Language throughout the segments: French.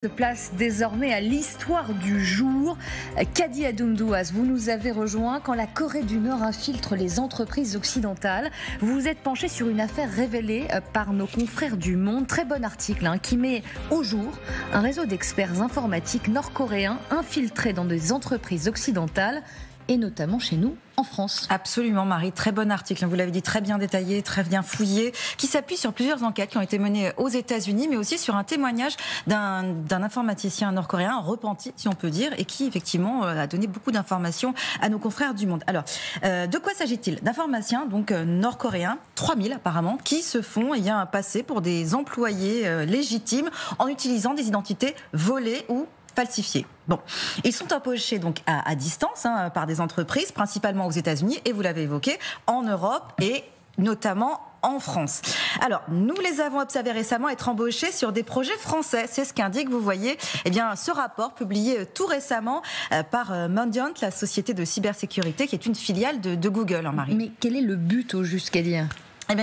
Se place désormais à l'histoire du jour. Kadi Adoumdouaz, vous nous avez rejoint quand la Corée du Nord infiltre les entreprises occidentales. Vous vous êtes penché sur une affaire révélée par nos confrères du Monde. Très bon article qui met au jour un réseau d'experts informatiques nord-coréens infiltrés dans des entreprises occidentales et notamment chez nous en France. Absolument Marie, très bon article, vous l'avez dit, très bien détaillé, très bien fouillé, qui s'appuie sur plusieurs enquêtes qui ont été menées aux États-Unis, mais aussi sur un témoignage d'un informaticien nord-coréen, repenti si on peut dire, et qui effectivement a donné beaucoup d'informations à nos confrères du Monde. Alors, de quoi s'agit-il? D'informations donc nord-coréens, 3000 apparemment, qui se font passer pour des employés légitimes en utilisant des identités volées ou falsifiés. Bon, ils sont empochés donc à distance par des entreprises, principalement aux États-Unis et vous l'avez évoqué, en Europe et notamment en France. Alors, nous les avons observés récemment être embauchés sur des projets français. C'est ce qu'indique, vous voyez, ce rapport publié tout récemment par Mandiant, la société de cybersécurité qui est une filiale de Google, Marie. Mais quel est le but au juste, qu'à dire ?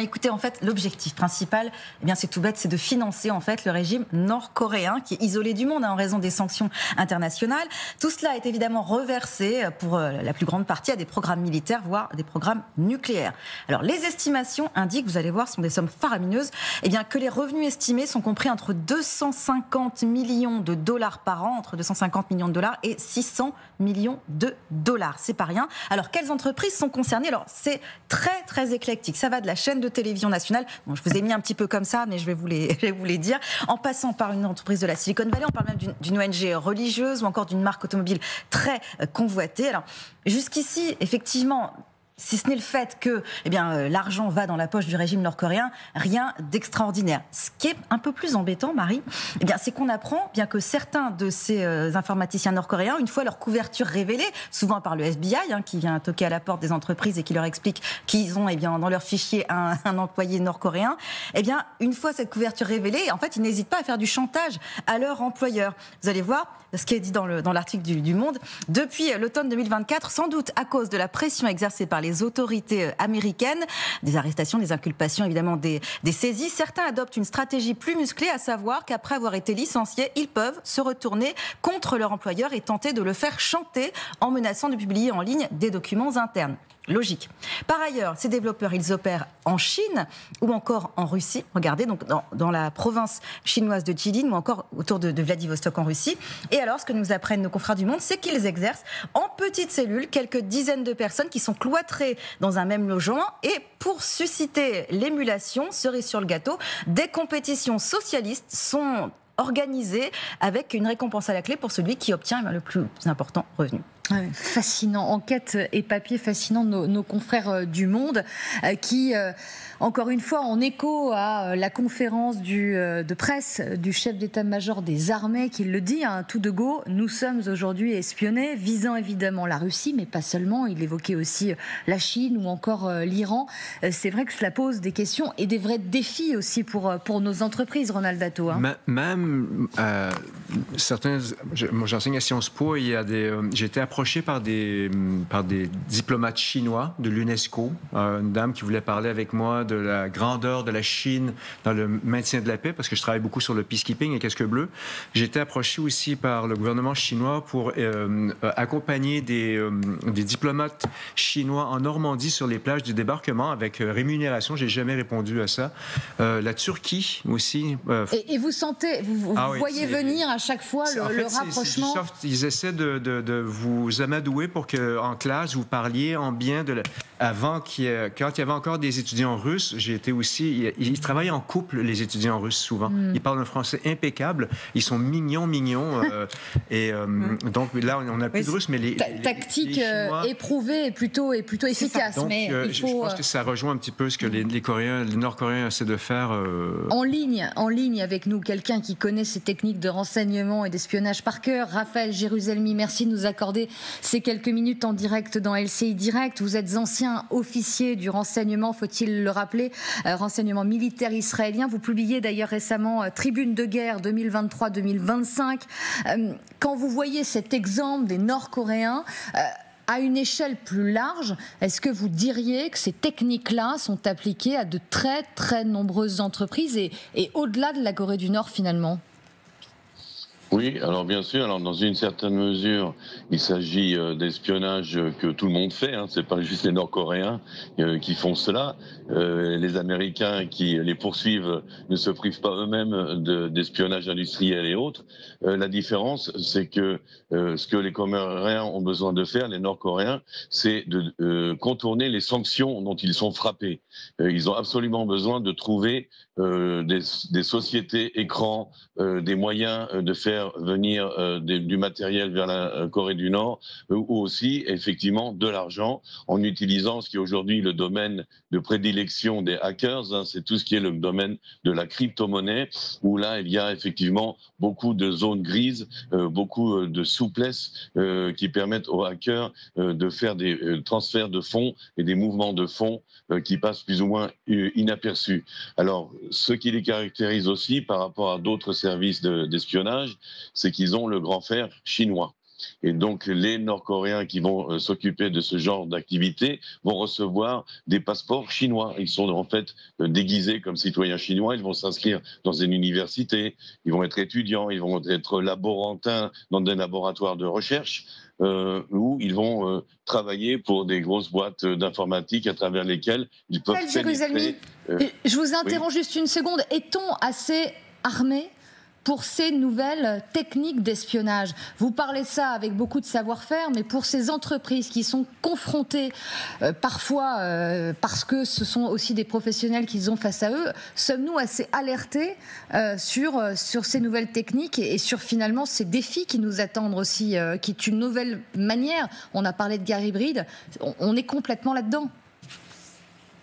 Écoutez, en fait, l'objectif principal, c'est tout bête, c'est de financer en fait le régime nord-coréen qui est isolé du monde en raison des sanctions internationales. Tout cela est évidemment reversé pour la plus grande partie à des programmes militaires, voire des programmes nucléaires. Alors, les estimations indiquent, vous allez voir, ce sont des sommes faramineuses, que les revenus estimés sont compris entre 250 millions de dollars par an, entre 250 millions de dollars et 600 millions de dollars. C'est pas rien. Alors, quelles entreprises sont concernées? Alors, c'est très, très éclectique. Ça va de la chaîne de télévision nationale, bon, je vous ai mis un petit peu comme ça, mais je vais vous les dire, en passant par une entreprise de la Silicon Valley, on parle même d'une ONG religieuse ou encore d'une marque automobile très convoitée. Alors, jusqu'ici, effectivement, si ce n'est le fait que l'argent va dans la poche du régime nord-coréen, rien d'extraordinaire. Ce qui est un peu plus embêtant, Marie, c'est qu'on apprend que certains de ces informaticiens nord-coréens, une fois leur couverture révélée, souvent par le FBI, qui vient toquer à la porte des entreprises et qui leur explique qu'ils ont dans leur fichier un employé nord-coréen, une fois cette couverture révélée, en fait, ils n'hésitent pas à faire du chantage à leur employeur. Vous allez voir ce qui est dit dans l'article du Monde. Depuis l'automne 2024, sans doute à cause de la pression exercée par les autorités américaines, des arrestations, des inculpations, évidemment des saisies, certains adoptent une stratégie plus musclée, à savoir qu'après avoir été licenciés, ils peuvent se retourner contre leur employeur et tenter de le faire chanter en menaçant de publier en ligne des documents internes. Logique. Par ailleurs, ces développeurs, ils opèrent en Chine ou encore en Russie. Regardez, donc dans la province chinoise de Jilin ou encore autour de Vladivostok en Russie. Et alors, ce que nous apprennent nos confrères du Monde, c'est qu'ils exercent en petites cellules, quelques dizaines de personnes qui sont cloîtrées dans un même logement. Et pour susciter l'émulation, cerise sur le gâteau, des compétitions socialistes sont organisées avec une récompense à la clé pour celui qui obtient le plus important revenu. Fascinant, enquête et papier fascinant de nos confrères du Monde qui, encore une fois, en écho à la conférence de presse du chef d'état-major des armées qui le dit, tout de go, nous sommes aujourd'hui espionnés, visant évidemment la Russie, mais pas seulement, il évoquait aussi la Chine ou encore l'Iran. C'est vrai que cela pose des questions et des vrais défis aussi pour nos entreprises, Ronald Dato. Même certains, j'enseigne à Sciences Po, j'ai été approché par des diplomates chinois de l'UNESCO, une dame qui voulait parler avec moi de la grandeur de la Chine dans le maintien de la paix, parce que je travaille beaucoup sur le peacekeeping et casque bleu. J'ai été approché aussi par le gouvernement chinois pour accompagner des diplomates chinois en Normandie sur les plages du débarquement avec rémunération. J'ai jamais répondu à ça. La Turquie aussi. Et vous sentez, vous voyez venir à chaque fois le rapprochement. Ils essaient de vous amadouer pour qu'en classe, vous parliez en bien quand il y avait encore des étudiants russes, j'ai été aussi... Ils travaillent en couple, les étudiants russes, souvent. Ils parlent un français impeccable. Ils sont mignons. Donc là, on n'a plus de Russes, mais les tactique Chinois... éprouvée et plutôt efficace. Donc, mais je pense que ça rejoint un petit peu ce que les Nord-Coréens essaient de faire. En ligne avec nous, quelqu'un qui connaît ces techniques de renseignement et d'espionnage par cœur. Raphaël Jérusalemi, merci de nous accorder ces quelques minutes en direct dans LCI Direct. Vous êtes ancien officier du renseignement, faut-il le rappeler, renseignement militaire israélien. Vous publiez d'ailleurs récemment Tribune de guerre 2023-2025. Quand vous voyez cet exemple des Nord-Coréens, à une échelle plus large, est-ce que vous diriez que ces techniques-là sont appliquées à de très très nombreuses entreprises et au-delà de la Corée du Nord finalement ? Oui, alors bien sûr, alors dans une certaine mesure, il s'agit d'espionnage que tout le monde fait, hein, c'est pas juste les Nord-Coréens qui font cela. Les Américains qui les poursuivent ne se privent pas eux-mêmes d'espionnage industriel et autres. La différence, c'est que ce que les Coréens ont besoin de faire, les Nord-Coréens, c'est de contourner les sanctions dont ils sont frappés. Ils ont absolument besoin de trouver des sociétés écrans, des moyens de faire venir du matériel vers la Corée du Nord, ou aussi effectivement de l'argent en utilisant ce qui est aujourd'hui le domaine de prédilection des hackers, hein, c'est tout ce qui est le domaine de la crypto-monnaie, où là il y a effectivement beaucoup de zones grises, beaucoup de souplesse qui permettent aux hackers de faire des transferts de fonds et des mouvements de fonds qui passent plus ou moins inaperçus. Alors, ce qui les caractérise aussi par rapport à d'autres services d'espionnage, c'est qu'ils ont le grand frère chinois. Et donc, les Nord-Coréens qui vont s'occuper de ce genre d'activité vont recevoir des passeports chinois. Ils sont en fait déguisés comme citoyens chinois. Ils vont s'inscrire dans une université. Ils vont être étudiants. Ils vont être laborantins dans des laboratoires de recherche. Où ils vont travailler pour des grosses boîtes d'informatique à travers lesquelles ils peuvent pénétrer. Je vous interromps juste une seconde. Est-on assez armé pour ces nouvelles techniques d'espionnage? Vous parlez ça avec beaucoup de savoir-faire, mais pour ces entreprises qui sont confrontées parfois, parce que ce sont aussi des professionnels qu'ils ont face à eux, sommes-nous assez alertés sur ces nouvelles techniques et sur finalement ces défis qui nous attendent aussi, qui est une nouvelle manière? On a parlé de guerre hybride, on est complètement là-dedans.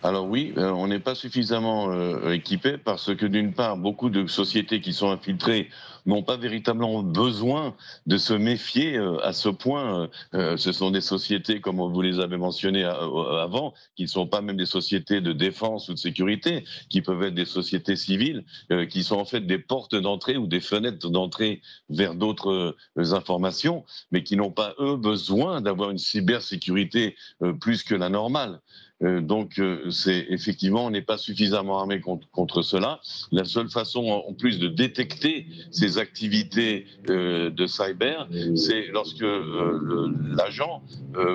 Alors oui, on n'est pas suffisamment équipé parce que d'une part, beaucoup de sociétés qui sont infiltrées n'ont pas véritablement besoin de se méfier à ce point. Ce sont des sociétés, comme vous les avez mentionnées avant, qui ne sont pas même des sociétés de défense ou de sécurité, qui peuvent être des sociétés civiles, qui sont en fait des portes d'entrée ou des fenêtres d'entrée vers d'autres informations, mais qui n'ont pas, eux, besoin d'avoir une cybersécurité plus que la normale. Donc, c'est effectivement, on n'est pas suffisamment armé contre cela. La seule façon, en plus, de détecter ces activités de cyber, c'est lorsque l'agent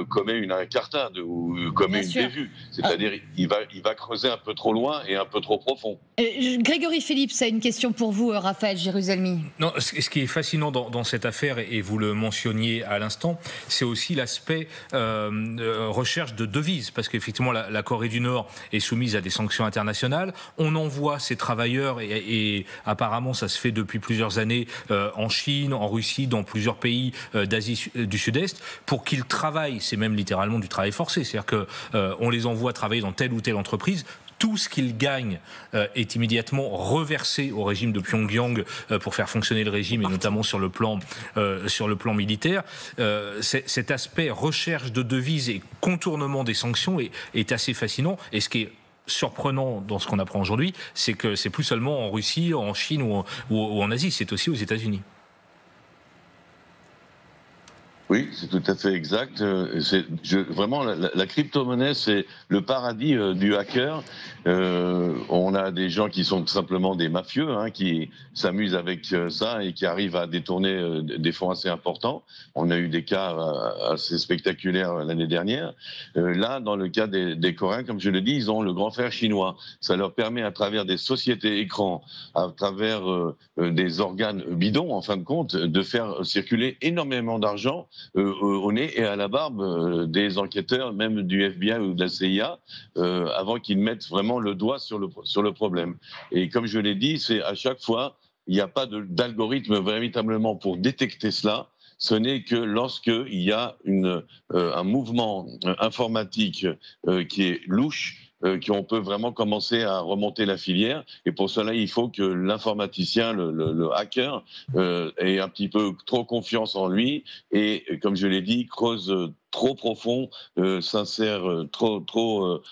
commet une incartade ou commet une bévue. C'est-à-dire, il va creuser un peu trop loin et un peu trop profond. Grégory Philippe, ça a une question pour vous, Raphaël Jérusalemi. Non, ce qui est fascinant dans cette affaire, et vous le mentionniez à l'instant, c'est aussi l'aspect recherche de devises, parce qu'effectivement, la Corée du Nord est soumise à des sanctions internationales. On envoie ces travailleurs, et apparemment ça se fait depuis plusieurs années, en Chine, en Russie, dans plusieurs pays d'Asie du Sud-Est, pour qu'ils travaillent. C'est même littéralement du travail forcé. C'est-à-dire qu'on les envoie travailler dans telle ou telle entreprise. Tout ce qu'ils gagnent est immédiatement reversé au régime de Pyongyang pour faire fonctionner le régime, et notamment sur le plan militaire. Cet aspect recherche de devises et contournement des sanctions est assez fascinant. Et ce qui est surprenant dans ce qu'on apprend aujourd'hui, c'est que c'est plus seulement en Russie, en Chine ou en Asie, c'est aussi aux États-Unis. Oui, c'est tout à fait exact. Vraiment, la crypto-monnaie, c'est le paradis du hacker. On a des gens qui sont tout simplement des mafieux, hein, qui s'amusent avec ça et qui arrivent à détourner des fonds assez importants. On a eu des cas assez spectaculaires l'année dernière. Là, dans le cas des Coréens, comme je le dis, ils ont le grand frère chinois. Ça leur permet, à travers des sociétés écrans, à travers des organes bidons, en fin de compte, de faire circuler énormément d'argent au nez et à la barbe des enquêteurs, même du FBI ou de la CIA, avant qu'ils mettent vraiment le doigt sur le problème. Et comme je l'ai dit, c'est à chaque fois, il n'y a pas d'algorithme véritablement pour détecter cela. Ce n'est que lorsqu'il y a un mouvement informatique qui est louche, qu'on peut vraiment commencer à remonter la filière. Et pour cela, il faut que l'informaticien, le hacker, ait un petit peu trop confiance en lui et, comme je l'ai dit, creuse trop profond, s'insère trop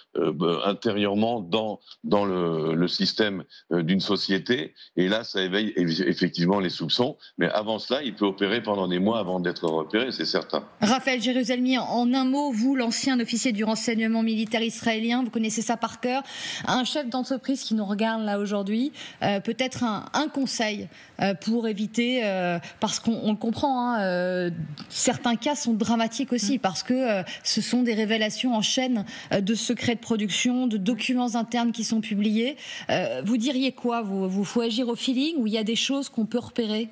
intérieurement dans le système d'une société. Et là, ça éveille effectivement les soupçons. Mais avant cela, il peut opérer pendant des mois avant d'être repéré, c'est certain. Raphaël Jérusalemi, en un mot, vous, l'ancien officier du renseignement militaire israélien, vous connaissez ça par cœur, un chef d'entreprise qui nous regarde là aujourd'hui, peut-être un conseil pour éviter, parce qu'on le comprend, hein, certains cas sont dramatiques aussi, parce que ce sont des révélations en chaîne de secrets de production, de documents internes qui sont publiés. Vous diriez quoi, vous faut agir au feeling ou il y a des choses qu'on peut repérer?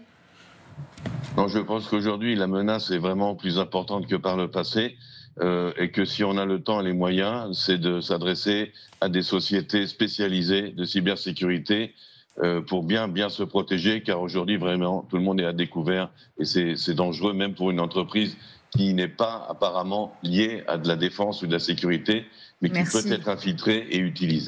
Non, je pense qu'aujourd'hui, la menace est vraiment plus importante que par le passé. Et que si on a le temps et les moyens, c'est de s'adresser à des sociétés spécialisées de cybersécurité pour bien se protéger, car aujourd'hui, vraiment, tout le monde est à découvert et c'est dangereux, même pour une entreprise qui n'est pas apparemment liée à de la défense ou de la sécurité, mais qui peut être infiltrée et utilisée.